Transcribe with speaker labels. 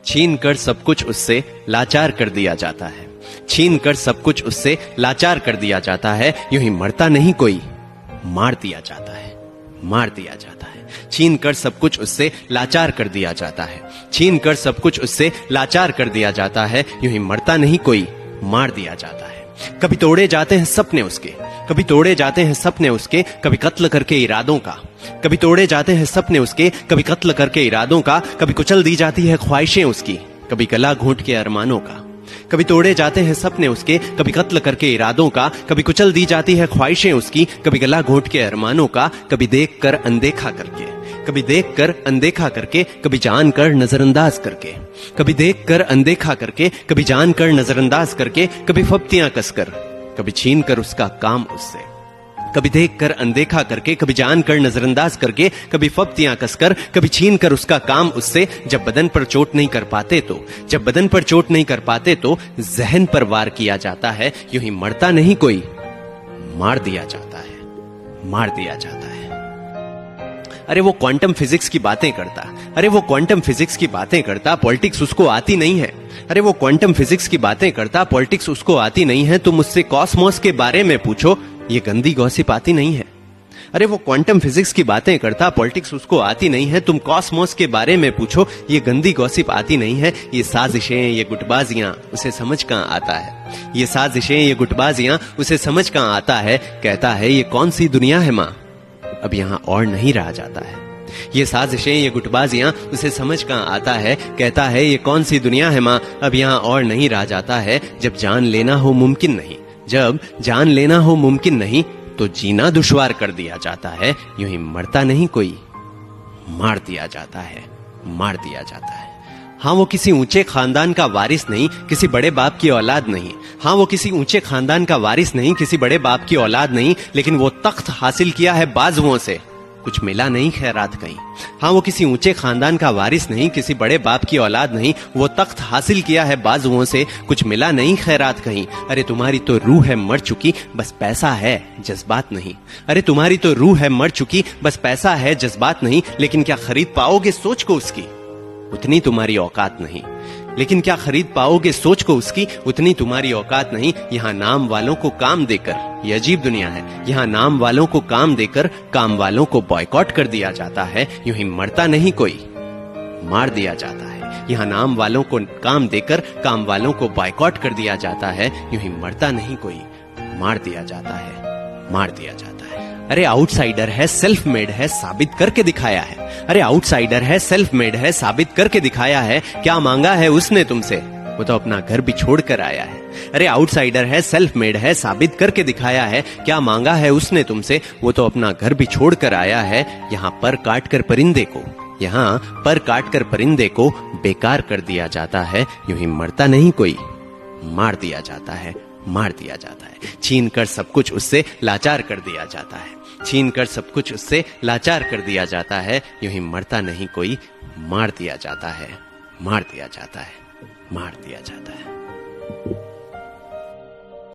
Speaker 1: छीन कर सब कुछ उससे लाचार कर दिया जाता है। छीन कर सब कुछ उससे लाचार कर दिया जाता है, यूं ही मरता नहीं कोई, मार दिया जाता है, मार दिया जाता है। छीन कर सब कुछ उससे लाचार कर दिया जाता है। छीन कर सब कुछ उससे लाचार कर दिया जाता है, यूं ही मरता नहीं कोई, मार दिया जाता है। कभी तोड़े जाते हैं सपने उसके, कभी तोड़े जाते हैं सपने उसके, कभी कत्ल करके इरादों का। कभी तोड़े जाते हैं सपने उसके, कभी कत्ल करके इरादों का। कभी कुचल दी जाती है ख्वाहिशें उसकी, कभी गला घोंट के अरमानों का। कभी तोड़े जाते हैं सपने उसके, कभी कत्ल करके इरादों का। कभी कुचल दी जाती है ख्वाहिशें उसकी, कभी गला घोंट के अरमानों का। कभी देख कर अनदेखा करके, कभी देख कर अनदेखा करके, कभी जान कर नजरअंदाज करके। कभी देख कर अनदेखा करके, कभी जान कर नजरअंदाज करके। कभी फप्तियां कसकर, कभी छीन कर उसका काम उससे। कभी देख कर अनदेखा करके, कभी जान कर नजरअंदाज करके। कभी फप्तियां कसकर, कभी छीन कर उसका काम उससे। जब बदन पर चोट नहीं कर पाते तो, जब बदन पर चोट नहीं कर पाते तो जहन पर वार किया जाता है, यूं ही मरता नहीं कोई, मार दिया जाता है, मार दिया जाता है। अरे वो क्वांटम फिजिक्स की बातें करता, अरे वो क्वांटम फिजिक्स की बातें करता, पॉलिटिक्स उसको आती नहीं है। अरे वो क्वांटम फिजिक्स की बातें करता, पॉलिटिक्स उसको आती नहीं है। तुम मुझसे कॉस्मोस के बारे में पूछो, ये गंदी गॉसिप आती नहीं है। अरे वो क्वांटम फिजिक्स की बातें करता, पॉलिटिक्स उसको आती नहीं है। तुम कॉस्मोस के बारे में पूछो, ये गंदी गॉसिप आती नहीं है। ये साजिशें, ये गुटबाजियां उसे समझ कहां आता है। ये साजिशें, ये गुटबाजियां उसे समझ कहां आता है। कहता है ये कौन सी दुनिया है मां, अब यहां और नहीं रहा जाता है। ये साजिशें, ये गुटबाजियां उसे समझ कहां आता है। कहता है ये कौन सी दुनिया है मां, अब यहां और नहीं रहा जाता है। जब जान लेना हो मुमकिन नहीं, जब जान लेना हो मुमकिन नहीं, तो जीना दुश्वार कर दिया जाता है, यूं ही मरता नहीं कोई, मार दिया जाता है, मार दिया जाता है। हाँ वो किसी ऊंचे खानदान का वारिस नहीं, किसी बड़े बाप की औलाद नहीं। हाँ वो किसी ऊंचे खानदान का वारिस नहीं, किसी बड़े बाप की औलाद नहीं। लेकिन वो तख्त हासिल किया है बाजुओं से, कुछ मिला नहीं खैरात कहीं। हाँ वो किसी ऊंचे खानदान का वारिस नहीं, किसी बड़े बाप की औलाद नहीं। वो तख्त हासिल किया है बाजुओं से, कुछ मिला नहीं खैरात कहीं। अरे तुम्हारी तो रूह है मर चुकी, बस पैसा है जज्बात नहीं। अरे तुम्हारी तो रूह है मर चुकी, बस पैसा है जज्बात नहीं। लेकिन क्या खरीद पाओगे सोच को उसकी, उतनी तुम्हारी औकात नहीं। लेकिन क्या खरीद पाओगे सोच को उसकी, उतनी तुम्हारी औकात नहीं। यहाँ नाम वालों को काम देकर, ये अजीब दुनिया है, यहाँ नाम वालों को काम देकर काम वालों को बॉयकॉट कर दिया जाता है, यूं ही मरता नहीं कोई, मार दिया जाता है। यहाँ नाम वालों को काम देकर काम वालों को बॉयकॉट कर दिया जाता है, यूं ही मरता नहीं कोई, मार दिया जाता है, मार दिया जाता है। अरे आउटसाइडर है, सेल्फ मेड है, साबित करके दिखाया है। अरे आउटसाइडर है, सेल्फ मेड है, साबित करके दिखाया है। क्या मांगा है उसने तुमसे, वो तो अपना घर भी छोड़ कर आया है। अरे आउटसाइडर है, सेल्फ मेड है, साबित करके दिखाया है। क्या मांगा है उसने तुमसे, वो तो अपना घर भी छोड़ कर आया है। यहाँ पर काट कर परिंदे को, यहाँ पर काट कर परिंदे को बेकार कर दिया जाता है, यूं ही मरता नहीं कोई, मार दिया जाता है, मार दिया जाता है। छीन कर सब कुछ उससे लाचार कर दिया जाता है, छीन कर सब कुछ उससे लाचार कर दिया जाता है, यूं ही मरता नहीं कोई, मार दिया जाता है, मार दिया जाता है, मार दिया जाता है।